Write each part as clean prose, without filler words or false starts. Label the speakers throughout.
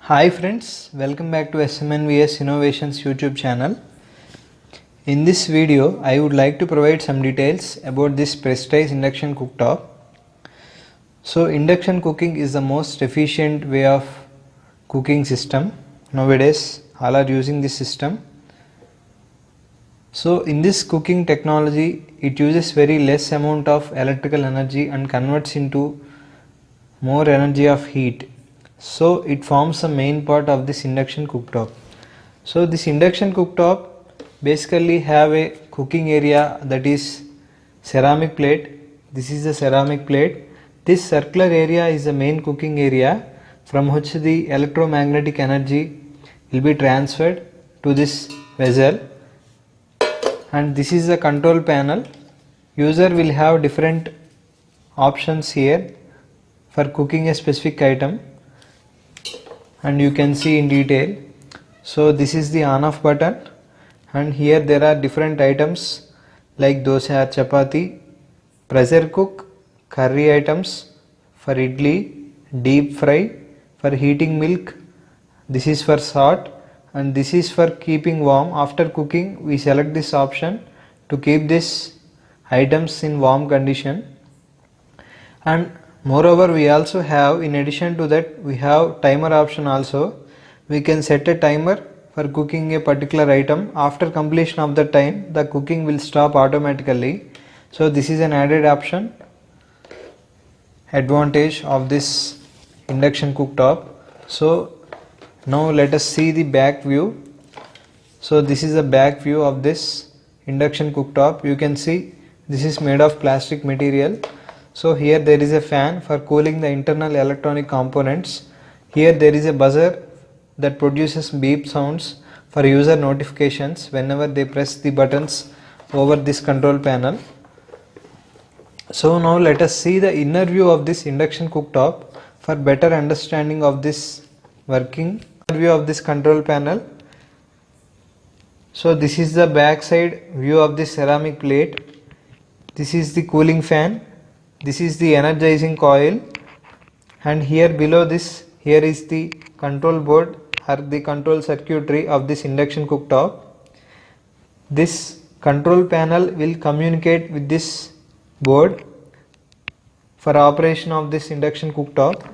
Speaker 1: Hi friends, welcome back to SMNVS Innovations YouTube channel. In this video, I would like to provide some details about this Prestige induction cooktop. So induction cooking is the most efficient way of cooking system. Nowadays, all are using this system. So in this cooking technology, it uses very less amount of electrical energy and converts into more energy of heat. So it forms the main part of this induction cooktop. So this induction cooktop basically have a cooking area, that is ceramic plate. This is the ceramic plate. This circular area is the main cooking area from which the electromagnetic energy will be transferred to this vessel, and this is the control panel. User will have different options here for cooking a specific item, and you can see in detail. So this is the on off button, and here there are different items like dosa, chapati, pressure cook, curry items for idli, deep fry, for heating milk. This is for salt, and this is for keeping warm. After cooking, we select this option to keep these items in warm condition. And moreover, we also have, in addition to that, we have timer option also. We can set a timer for cooking a particular item. After completion of the time, the cooking will stop automatically. So this is an added option, advantage of this induction cooktop. So now let us see the back view. So this is the back view of this induction cooktop. You can see this is made of plastic material. So here there is a fan for cooling the internal electronic components. Here there is a buzzer that produces beep sounds for user notifications whenever they press the buttons over this control panel. So now let us see the inner view of this induction cooktop for better understanding of this working. Inner view of this control panel. So this is the back side view of this ceramic plate. This is the cooling fan. This is the energizing coil, and here below this, here is the control board or the control circuitry of this induction cooktop. This control panel will communicate with this board for operation of this induction cooktop.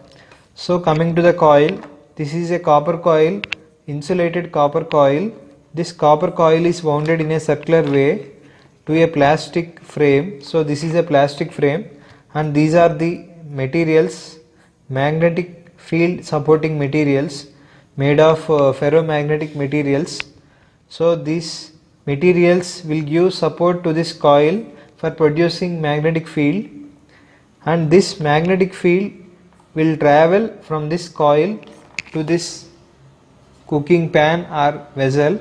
Speaker 1: So coming to the coil, this is a copper coil, insulated copper coil. This copper coil is wounded in a circular way to a plastic frame. So this is a plastic frame, and these are the materials, magnetic field supporting materials made of ferromagnetic materials. So these materials will give support to this coil for producing magnetic field, and this magnetic field will travel from this coil to this cooking pan or vessel,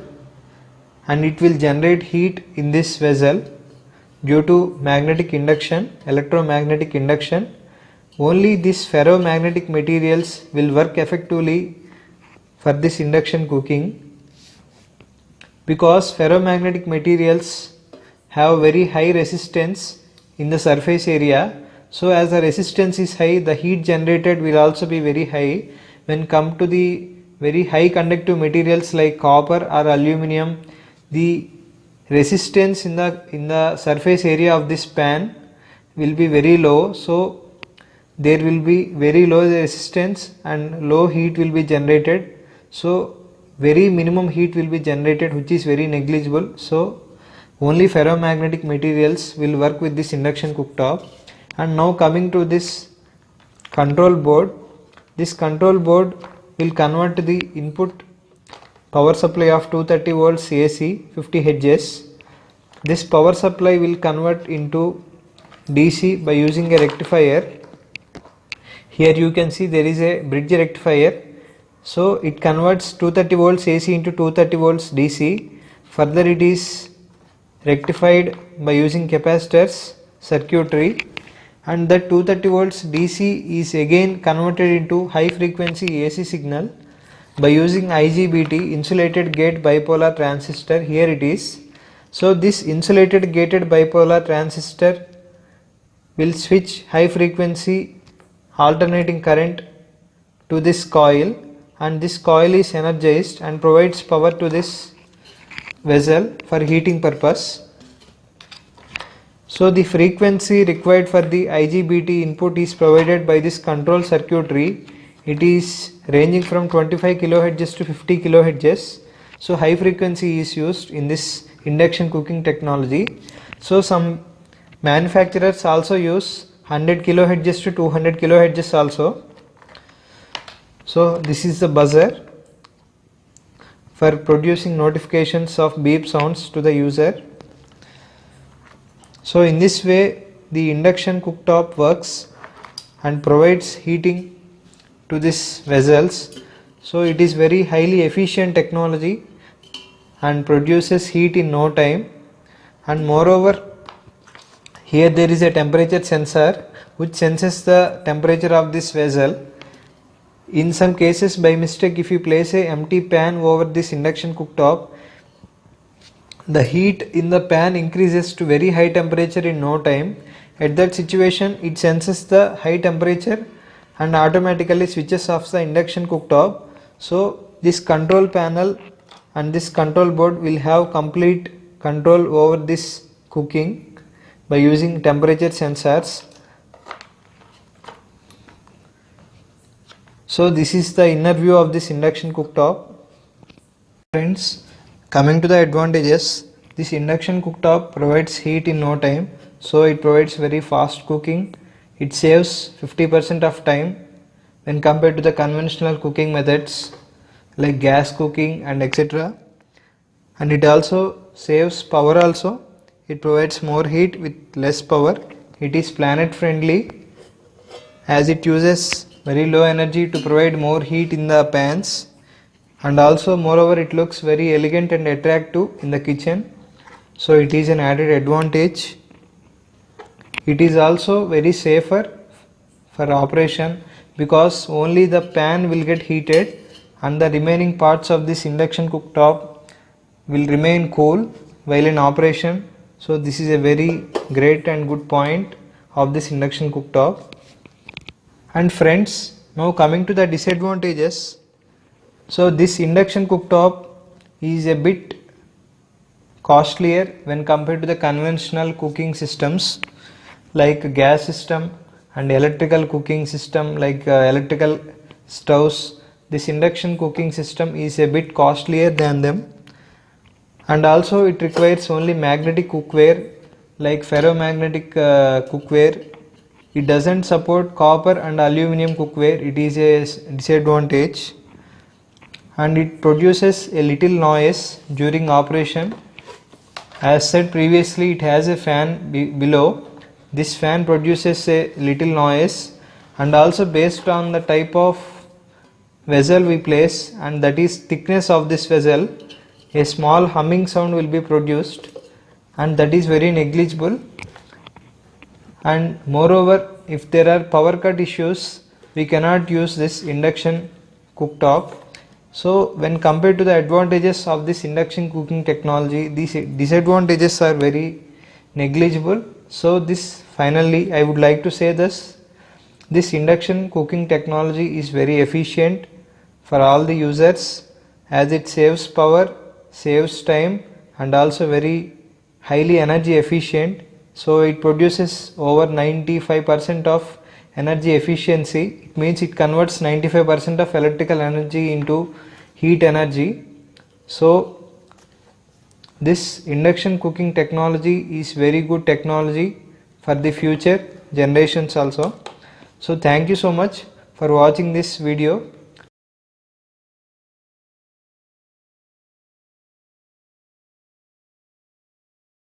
Speaker 1: and it will generate heat in this vessel due to magnetic induction, electromagnetic induction. Only these ferromagnetic materials will work effectively for this induction cooking, because ferromagnetic materials have very high resistance in the surface area. So as the resistance is high, the heat generated will also be very high. When come to the very high conductive materials like copper or aluminum, the resistance in the surface area of this pan will be very low. So there will be very low resistance and low heat will be generated. So very minimum heat will be generated, which is very negligible. So only ferromagnetic materials will work with this induction cooktop. And now coming to this control board, this control board will convert the input power supply of 230 volts AC 50 Hz. This power supply will convert into DC by using a rectifier. Here you can see there is a bridge rectifier. So it converts 230 volts AC into 230 volts DC. Further it is rectified by using capacitors circuitry, and that 230 volts DC is again converted into high frequency AC signal by using IGBT, insulated gate bipolar transistor. Here it is. So this insulated gated bipolar transistor will switch high frequency alternating current to this coil, and this coil is energized and provides power to this vessel for heating purpose. So the frequency required for the IGBT input is provided by this control circuitry. It is ranging from 25 kHz to 50 kHz. So high frequency is used in this induction cooking technology. So some manufacturers also use 100 kHz to 200 kHz also. So this is the buzzer for producing notifications of beep sounds to the user. So in this way the induction cooktop works and provides heating to these vessels. So it is very highly efficient technology and produces heat in no time, and moreover here there is a temperature sensor which senses the temperature of this vessel. In some cases by mistake if you place a empty pan over this induction cooktop, the heat in the pan increases to very high temperature in no time. At that situation it senses the high temperature and automatically switches off the induction cooktop. So this control panel and this control board will have complete control over this cooking by using temperature sensors. So this is the inner view of this induction cooktop. Friends, coming to the advantages, this induction cooktop provides heat in no time. So it provides very fast cooking. It saves 50% of time when compared to the conventional cooking methods like gas cooking and etc. And it also saves power also. It provides more heat with less power. It is planet friendly as it uses very low energy to provide more heat in the pans, and also moreover it looks very elegant and attractive in the kitchen. So it is an added advantage. It is also very safer for operation because only the pan will get heated and the remaining parts of this induction cooktop will remain cool while in operation. So this is a very great and good point of this induction cooktop. And friends, now coming to the disadvantages. So this induction cooktop is a bit costlier when compared to the conventional cooking systems like gas system and electrical cooking system like electrical stoves. This induction cooking system is a bit costlier than them, and also it requires only magnetic cookware like ferromagnetic cookware. It doesn't support copper and aluminum cookware. It is a disadvantage, and it produces a little noise during operation. As said previously, it has a fan below. This fan produces a little noise, and also based on the type of vessel we place and that is thickness of this vessel, a small humming sound will be produced, and that is very negligible. And moreover, if there are power cut issues, we cannot use this induction cooktop. So when compared to the advantages of this induction cooking technology, these disadvantages are very negligible. So this finally I would like to say this induction cooking technology is very efficient for all the users as it saves power, saves time, and also very highly energy efficient. So it produces over 95% of energy efficiency. It means it converts 95% of electrical energy into heat energy. So this induction cooking technology is very good technology for the future generations also. So thank you so much for watching this video.